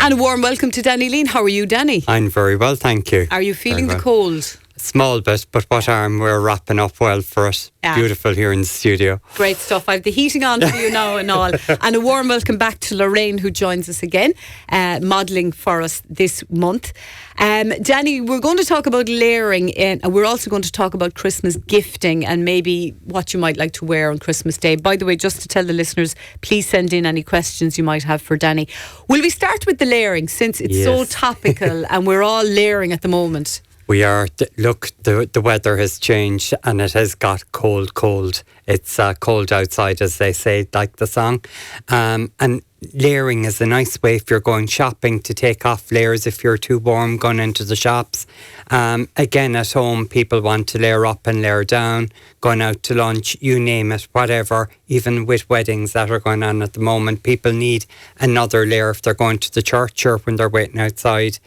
And a warm welcome to Danny Leane. How are you, Danny? I'm very well, thank you. Are you feeling the cold? Small bit, but what arm? We're wrapping up well for it. Yeah. Beautiful here in the studio. Great stuff. I have the heating on for you now and all. And a warm welcome back to Lorraine, who joins us again, modelling for us this month. Danny, we're going to talk about layering, and we're also going to talk about Christmas gifting and maybe what you might like to wear on Christmas Day. By the way, just to tell the listeners, please send in any questions you might have for Danny. Will we start with the layering, since it's so topical and we're all layering at the moment? We are. Look, the weather has changed and it has got cold. It's cold outside, as they say, like the song. And layering is a nice way if you're going shopping to take off layers if you're too warm going into the shops. Again, at home, people want to layer up and layer down, going out to lunch, you name it, whatever. Even with weddings that are going on at the moment, people need another layer if they're going to the church or when they're waiting outside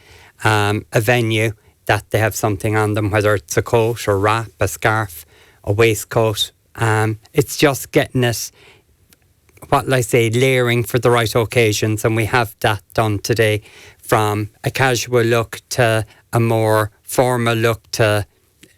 a venue, that they have something on them, whether it's a coat or wrap, a scarf, a waistcoat. It's just getting it, layering for the right occasions, and we have that done today, from a casual look to a more formal look to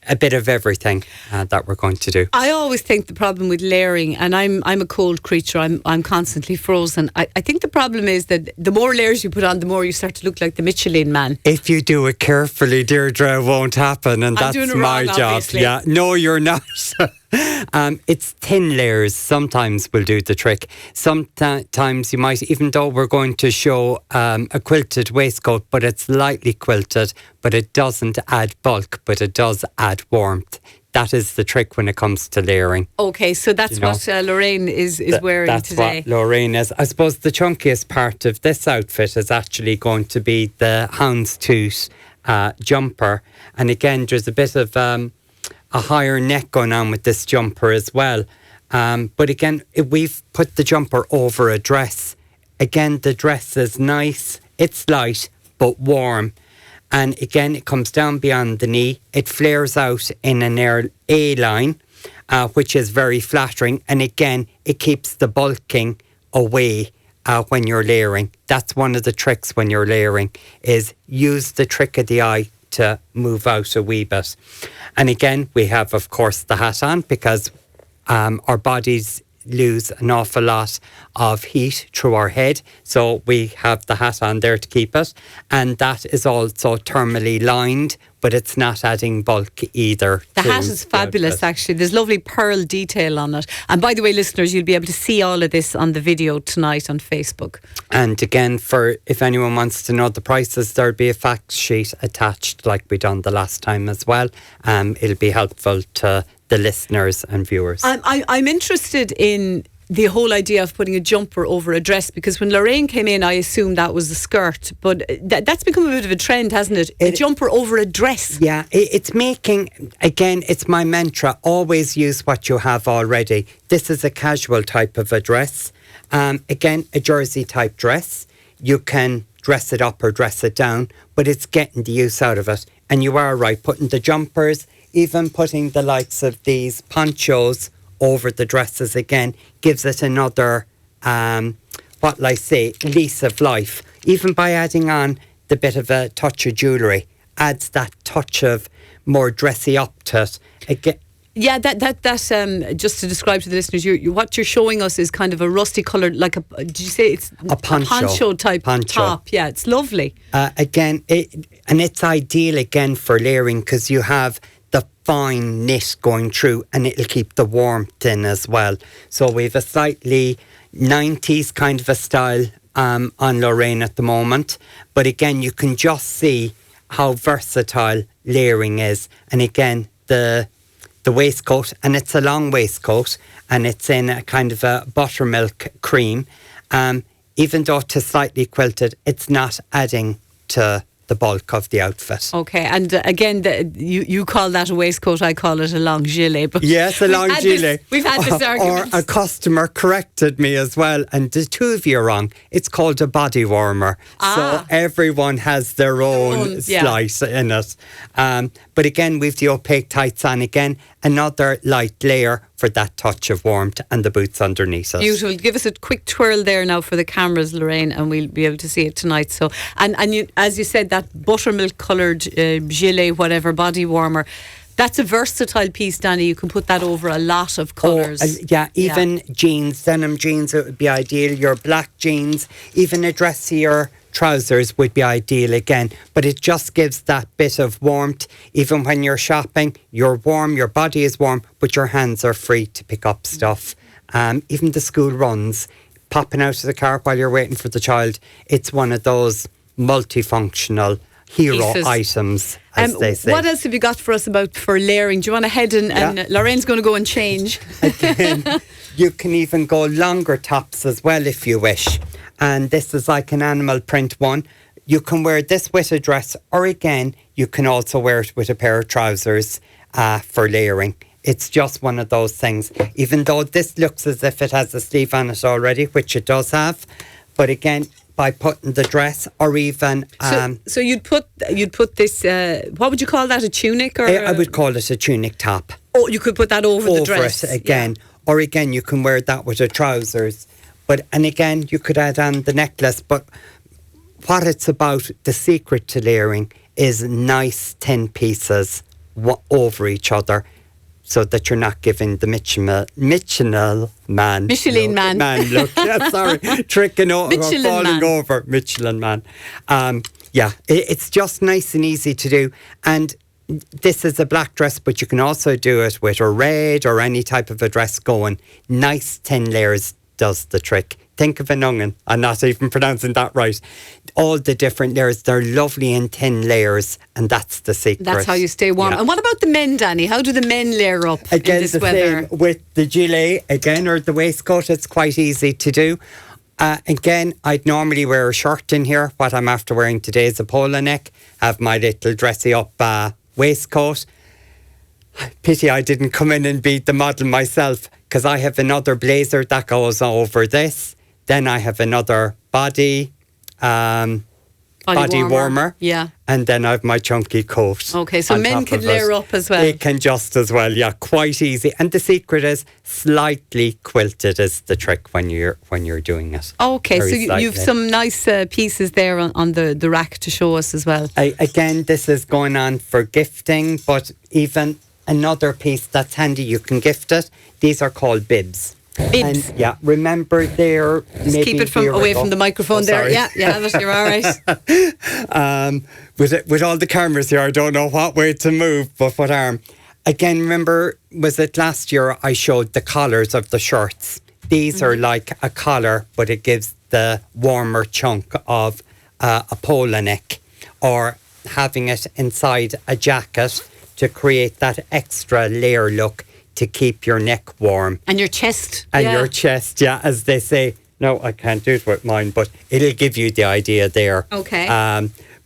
a bit of everything that we're going to do. I always think the problem with layering, and I'm a cold creature, I'm constantly frozen. I think the problem is that the more layers you put on, the more you start to look like the Michelin Man. If you do it carefully, Deirdre, it won't happen, and that's my job. Obviously. Yeah, no, you're not. It's thin layers sometimes will do the trick. Sometimes you might, even though we're going to show a quilted waistcoat, but it's lightly quilted, but it doesn't add bulk, but it does add warmth. That is the trick when it comes to layering. Okay, so that's what Lorraine is wearing that's today. That's what Lorraine is. I suppose the chunkiest part of this outfit is actually going to be the houndstooth jumper. And again, there's a bit of a higher neck going on with this jumper as well. But again, we've put the jumper over a dress. Again, the dress is nice. It's light, but warm. And again, it comes down beyond the knee. It flares out in an A-line, which is very flattering. And again, it keeps the bulking away when you're layering. That's one of the tricks when you're layering, is use the trick of the eye to move out a wee bit. And again, we have, of course, the hat on, because our bodies lose an awful lot of heat through our head. So we have the hat on there to keep it. And that is also thermally lined, but it's not adding bulk either. The hat is fabulous, actually. There's lovely pearl detail on it. And by the way, listeners, you'll be able to see all of this on the video tonight on Facebook. And again, for if anyone wants to know the prices, there'll be a fact sheet attached like we done the last time as well. It'll be helpful to the listeners and viewers. I'm interested in the whole idea of putting a jumper over a dress, because when Lorraine came in, I assumed that was a skirt, but that's become a bit of a trend, hasn't it? A jumper over a dress. Yeah, it's making, again, it's my mantra, always use what you have already. This is a casual type of a dress. Again, a jersey type dress. You can dress it up or dress it down, but it's getting the use out of it. And you are right, putting the jumpers, even putting the likes of these ponchos over the dresses again, gives it another, lease of life. Even by adding on the bit of a touch of jewellery, adds that touch of more dressy up to it. Again, yeah, that's just to describe to the listeners, what you're showing us is kind of a rusty coloured, like did you say it's a poncho type top? Yeah, it's lovely. Again, it's ideal again for layering, because you have the fine knit going through, and it'll keep the warmth in as well. So we have a slightly 90s kind of a style on Lorraine at the moment. But again, you can just see how versatile layering is. And again, the waistcoat, and it's a long waistcoat, and it's in a kind of a buttermilk cream. Even though it's slightly quilted, it's not adding to the bulk of the outfit. Okay, and again, you call that a waistcoat, I call it a long gilet. But yes, a long gilet. We've had this argument. Or a customer corrected me as well, and the two of you are wrong. It's called a body warmer. So everyone has their own slice in it. But again, we've the opaque tights on again, another light layer, for that touch of warmth, and the boots underneath it. Beautiful. Give us a quick twirl there now for the cameras, Lorraine, and we'll be able to see it tonight. So, and you, as you said, that buttermilk coloured gilet, whatever, body warmer. That's a versatile piece, Danny. You can put that over a lot of colours. Even jeans, denim jeans, it would be ideal. Your black jeans, even a dressier trousers would be ideal again. But it just gives that bit of warmth. Even when you're shopping, you're warm, your body is warm, but your hands are free to pick up stuff. Even the school runs, popping out of the car while you're waiting for the child, it's one of those multifunctional hero pieces. Items, as they say. What else have you got for us for layering? Do you want to head in and Lorraine's going to go and change? Again, you can even go longer tops as well if you wish. And this is like an animal print one. You can wear this with a dress, or again, you can also wear it with a pair of trousers for layering. It's just one of those things. Even though this looks as if it has a sleeve on it already, which it does have. But again, by putting the dress, or even so you'd put this what would you call that, a tunic? Or I would call it a tunic top. Oh, you could put that over the dress it again. Or again, you can wear that with the trousers. And again, you could add on the necklace. But what it's about, the secret to layering, is nice thin pieces over each other, so that you're not giving the Michelin man look. Yeah, sorry, tricking over, falling over. Michelin man. It's just nice and easy to do. And this is a black dress, but you can also do it with a red or any type of a dress going. Nice thin layers does the trick. Think of an onion. I'm not even pronouncing that right. All the different layers, they're lovely in thin layers, and that's the secret. That's how you stay warm. Yeah. And what about the men, Danny? How do the men layer up again, in this the weather? Same with the gilet, again, or the waistcoat, it's quite easy to do. Again, I'd normally wear a shirt in here. What I'm after wearing today is a polo neck. Have my little dressy up waistcoat. Pity I didn't come in and be the model myself, because I have another blazer that goes over this. Then I have another body warmer. Yeah. And then I have my chunky coat. Okay, so men can layer up as well. They can just as well, yeah, quite easy. And the secret is slightly quilted is the trick when you're doing it. Okay, so you've some nice pieces there on the rack to show us as well. Again, this is going on for gifting, but even another piece that's handy, you can gift it. These are called bibs. Bibs. And remember they're just keep it away from the microphone there. Yeah, you're all right. With all the cameras here, I don't know what way to move, but what arm. Again, remember, was it last year I showed the collars of the shirts? These are like a collar, but it gives the warmer chunk of a polo neck, or having it inside a jacket to create that extra layer look, to keep your neck warm. And your chest. And your chest, as they say. No, I can't do it with mine, but it'll give you the idea there. Okay.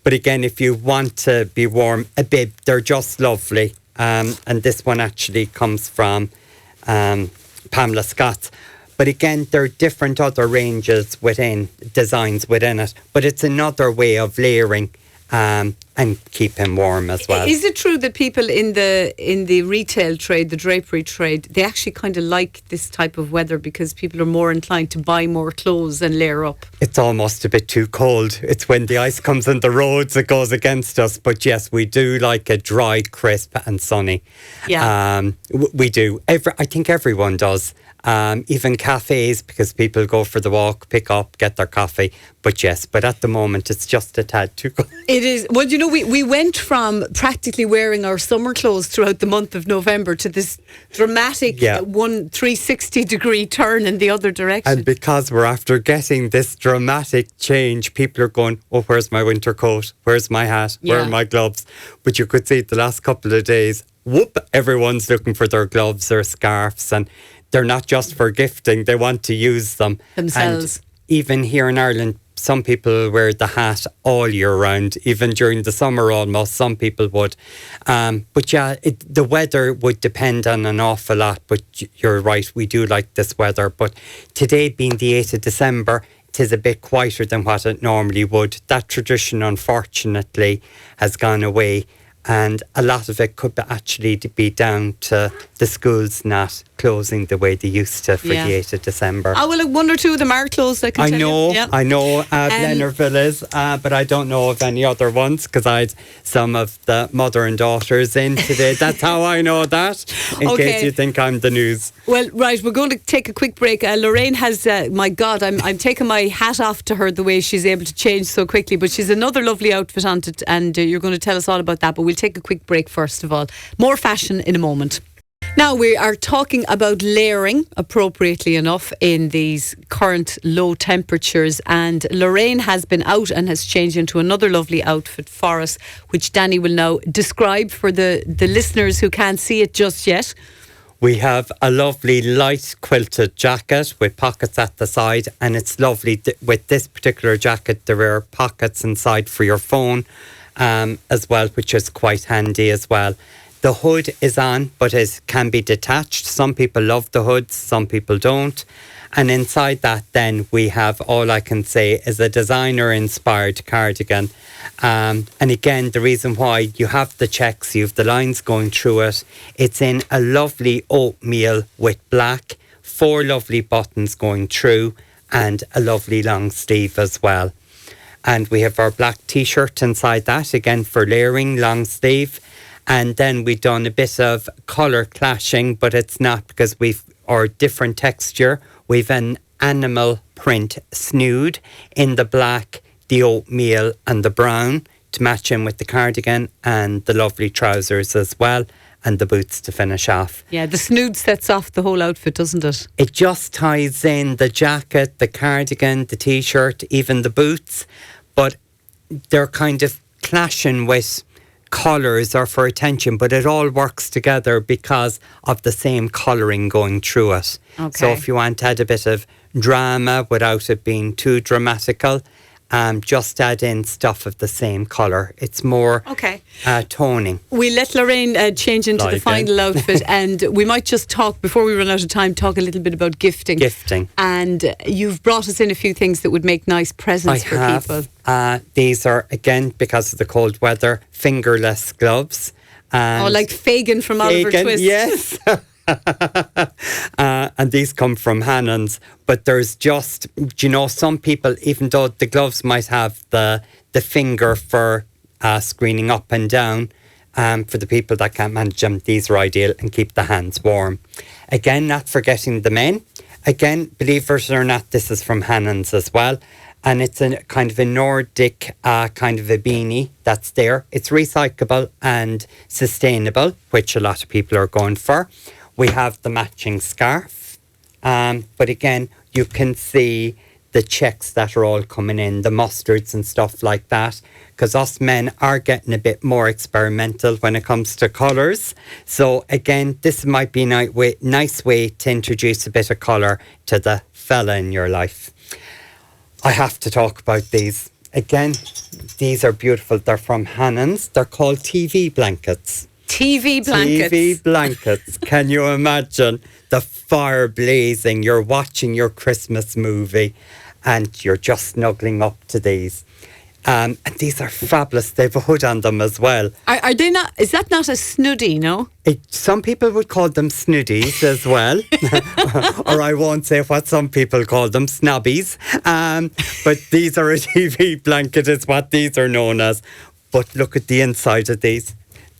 But again, if you want to be warm, a bib, they're just lovely. And this one actually comes from Pamela Scott's. But again, there are different other ranges designs within it. But it's another way of layering and keeping warm as well. Is it true that people in the retail trade, the drapery trade, they actually kind of like this type of weather because people are more inclined to buy more clothes and layer up? It's almost a bit too cold. It's when the ice comes on the roads it goes against us. But yes, we do like a dry, crisp and sunny. Yeah. We do. I think everyone does. Even cafes, because people go for the walk, pick up, get their coffee. But at the moment it's just a tad too cold. It is. Well, you know, we went from practically wearing our summer clothes throughout the month of November to this dramatic 360 degree turn in the other direction. And because we're after getting this dramatic change, people are going, oh, where's my winter coat? Where's my hat? Where are my gloves? But you could see the last couple of days, everyone's looking for their gloves or scarves, and they're not just for gifting, they want to use them themselves. And even here in Ireland, some people wear the hat all year round, even during the summer almost, some people would. The weather would depend on an awful lot, but you're right, we do like this weather. But today being the 8th of December, it is a bit quieter than what it normally would. That tradition, unfortunately, has gone away. And a lot of it could actually be down to the schools not closing the way they used to for the 8th of December. Oh, well, one or two of them are closed, I can tell you. Yeah. I know Blennerville is, but I don't know of any other ones because I had some of the mother and daughters in today. That's how I know that, in case you think I'm the news. Well, right, we're going to take a quick break. Lorraine has, my God, I'm taking my hat off to her the way she's able to change so quickly, but she's another lovely outfit on it, and you're going to tell us all about that, but we'll take a quick break first of all. More fashion in a moment. Now we are talking about layering, appropriately enough, in these current low temperatures, and Lorraine has been out and has changed into another lovely outfit for us, which Danny will now describe for the listeners who can't see it just yet. We have a lovely light quilted jacket with pockets at the side, and it's lovely with this particular jacket there are pockets inside for your phone as well, which is quite handy as well. The hood is on, but it can be detached. Some people love the hoods, some people don't. And inside that then we have, all I can say, is a designer inspired cardigan. And again, the reason why you have the checks, you have the lines going through it, it's in a lovely oatmeal with black, 4 lovely buttons going through, and a lovely long sleeve as well. And we have our black t-shirt inside that, again for layering, long sleeve. And then we've done a bit of colour clashing, but it's not because or different texture. We've an animal print snood in the black, the oatmeal and the brown to match in with the cardigan, and the lovely trousers as well, and the boots to finish off. Yeah, the snood sets off the whole outfit, doesn't it? It just ties in the jacket, the cardigan, the t-shirt, even the boots, but they're kind of clashing with colours or for attention, but it all works together because of the same colouring going through it. Okay. So if you want to add a bit of drama without it being too dramatical, just add in stuff of the same colour. It's more toning. We let Lorraine change into the final outfit, and we might just talk, before we run out of time, talk a little bit about gifting. And you've brought us in a few things that would make nice presents for people. These are, again, because of the cold weather, fingerless gloves. Like Fagin from Oliver Twist. Yes. And these come from Hannon's, but there's just, some people, even though the gloves might have the finger for screening up and down, for the people that can't manage them, these are ideal and keep the hands warm. Again, not forgetting the men. Again, believe it or not, this is from Hannon's as well. And it's a kind of a Nordic kind of a beanie that's there. It's recyclable and sustainable, which a lot of people are going for. We have the matching scarf. But again, you can see the checks that are all coming in, the mustards and stuff like that, because us men are getting a bit more experimental when it comes to colours. So again, this might be a nice way to introduce a bit of colour to the fella in your life. I have to talk about these. Again, these are beautiful. They're from Hannon's. They're called TV blankets. TV blankets. TV blankets. Can you imagine the fire blazing? You're watching your Christmas movie and you're just snuggling up to these. And these are fabulous. They've a hood on them as well. Are they not? Is that not a snuddy, no? Some people would call them snuddies as well. Or I won't say what some people call them, snobbies. But these are a TV blanket is what these are known as. But look at the inside of these.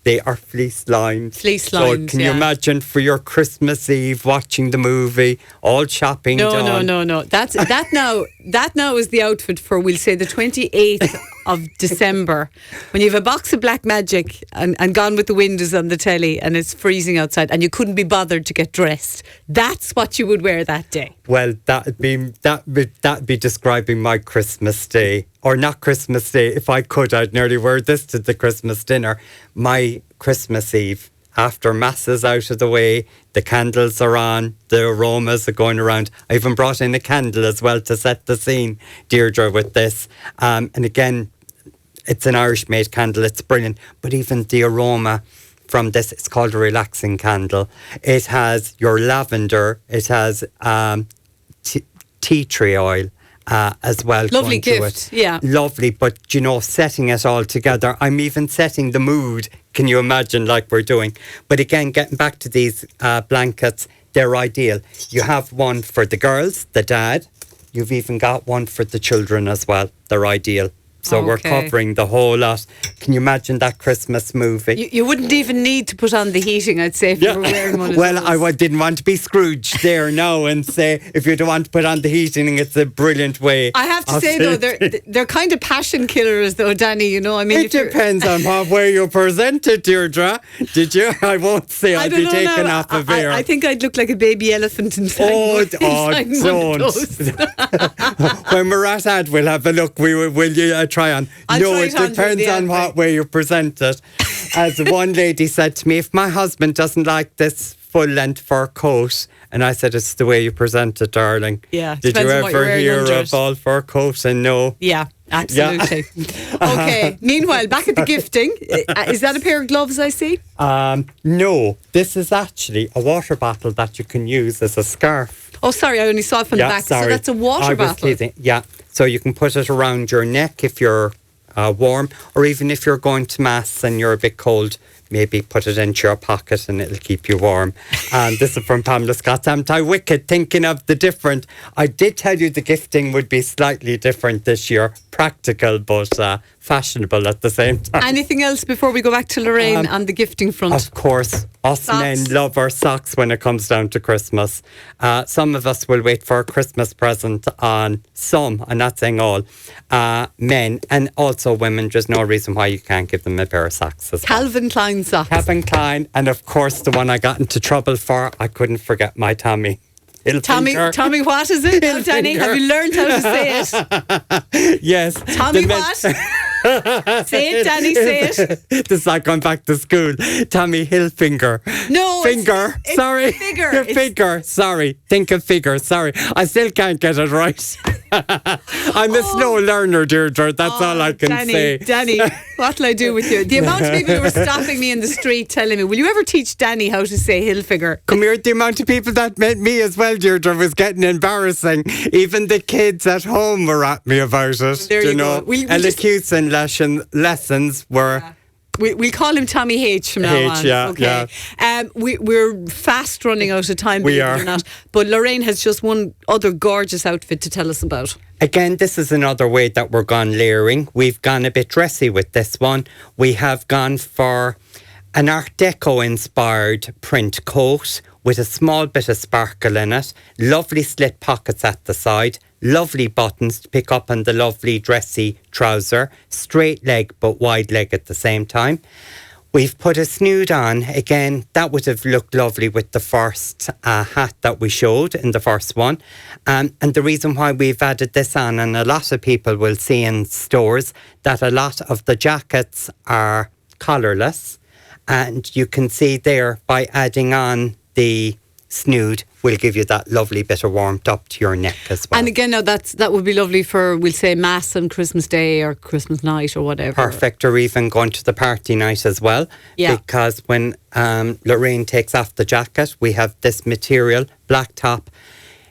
They are fleece lined. Fleece lined, so can you imagine for your Christmas Eve watching the movie, all shopping done? No. That now is the outfit for, we'll say, the 28th of December, when you have a box of Black Magic and Gone with the Wind is on the telly and it's freezing outside and you couldn't be bothered to get dressed. That's what you would wear that day. Well, that'd be describing my Christmas day. Or not Christmas Day. If I could, I'd nearly wear this to the Christmas dinner. My Christmas Eve, after Mass is out of the way, the candles are on, the aromas are going around. I even brought in a candle as well to set the scene, Deirdre, with this. And again, it's an Irish-made candle. It's brilliant. But even the aroma from this, it's called a relaxing candle. It has your lavender. It has tea tree oil. as well. Lovely going to gift, it. yeah. Lovely, but you know, setting it all together, I'm even setting the mood, can you imagine, like we're doing. But again, getting back to these blankets, they're ideal. You have one for the girls, the dad. You've even got one for the children as well. They're ideal. So we're covering the whole lot. Can you imagine that Christmas movie? You wouldn't even need to put on the heating, I'd say, if you were wearing one of well, those. I didn't want to be Scrooge there now and say, if you don't want to put on the heating, it's a brilliant way. I have to say, though, they're kind of passion killers, though, Danny, you know. I mean, it depends on what way you present it, Deirdre. Did you? I won't say I'd be taken off of air. I think I'd look like a baby elephant inside. Don't. When we're at ad, we'll have a look. Will you try on? It depends on what way you present it. As one lady said to me, if my husband doesn't like this full-length fur coat, and I said, it's the way you present it, darling. Yeah. Did you ever hear of all fur coat? And no. Yeah, absolutely. Yeah. Okay. Meanwhile, back at the gifting, is that a pair of gloves I see? No. This is actually a water bottle that you can use as a scarf. Oh, sorry, I only saw it from the back. Sorry. So that's a water bottle. Yeah. So you can put it around your neck if you're warm, or even if you're going to mass and you're a bit cold, maybe put it into your pocket and it'll keep you warm. And this is from Pamela Scott's Anti-Wicked, thinking of the different. I did tell you the gifting would be slightly different this year, practical but fashionable at the same time. Anything else before we go back to Lorraine on the gifting front? Of course, us socks. men love our socks when it comes down to Christmas. Some of us will wait for a Christmas present on some, I'm not saying all, men, and also women. There's no reason why you can't give them a pair of socks as well. Calvin Klein socks. Calvin Klein, and of course the one I got into trouble for, I couldn't forget my Tommy. Tommy, what is it now, Danny? Have you learned how to say it? Yes. Tommy what? Say it, Danny, say it. This is like going back to school. Tommy Hilfiger. No, Finger. It's sorry. Figure. Figure. Sorry. Think of figure. Sorry. I still can't get it right. I'm a slow learner, Deirdre. That's all I can say. Danny, what'll I do with you? The amount of people who were stopping me in the street telling me, will you ever teach Danny how to say Hilfiger? Come here, the amount of people that met me as well, Deirdre, was getting embarrassing. Even the kids at home were at me about it. There you know. Elocution lessons were... We'll call him Tommy H from now on. Yeah, okay. Yeah. We're fast running out of time. We are. Or not. But Lorraine has just one other gorgeous outfit to tell us about. Again, this is another way that we're gone layering. We've gone a bit dressy with this one. We have gone for an Art Deco inspired print coat with a small bit of sparkle in it. Lovely slit pockets at the side. Lovely buttons to pick up on the lovely dressy trouser. Straight leg but wide leg at the same time. We've put a snood on. Again, that would have looked lovely with the first hat that we showed in the first one. And the reason why we've added this on, and a lot of people will see in stores, that a lot of the jackets are collarless. And you can see there by adding on the snood will give you that lovely bit of warmth up to your neck as well. And again, now that would be lovely for, we'll say, Mass on Christmas Day or Christmas night or whatever. Perfect, or even going to the party night as well. Yeah. Because when Lorraine takes off the jacket, we have this material, black top.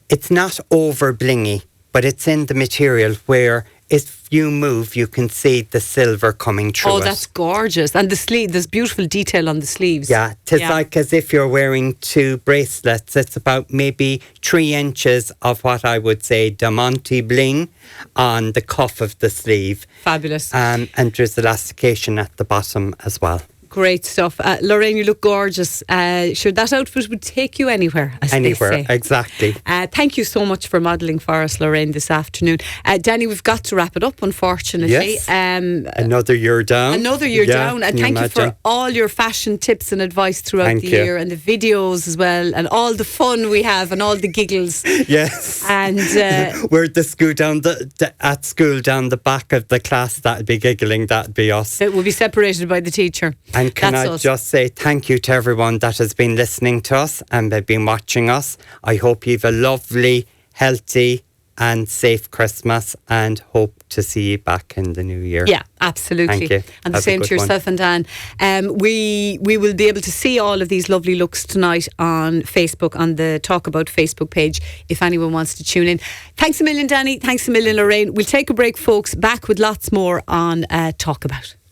It's not over blingy, but it's in the material where if you move, you can see the silver coming through. Oh, that's gorgeous. And the sleeve, there's beautiful detail on the sleeves. Yeah, it's like as if you're wearing two bracelets. It's about maybe 3 inches of what I would say diamante bling on the cuff of the sleeve. Fabulous. And there's elastication at the bottom as well. Great stuff. Lorraine, you look gorgeous. Sure, that outfit would take you anywhere, as anywhere, they say. Exactly. Thank you so much for modelling for us, Lorraine, this afternoon. Danny, we've got to wrap it up, unfortunately. Yes. Another year down. Another year down. And thank you for all your fashion tips and advice throughout the year, and the videos as well, and all the fun we have and all the giggles. Yes. And we're at the school at school down the back of the class. That'd be giggling. That'd be us. It will be separated by the teacher. And can I just say thank you to everyone that has been listening to us and they've been watching us. I hope you have a lovely, healthy and safe Christmas, and hope to see you back in the new year. Yeah, absolutely. Thank you. And the Have a same good to yourself and Dan. We will be able to see all of these lovely looks tonight on Facebook, on the Talk About Facebook page, if anyone wants to tune in. Thanks a million, Danny. Thanks a million, Lorraine. We'll take a break, folks. Back with lots more on Talk About.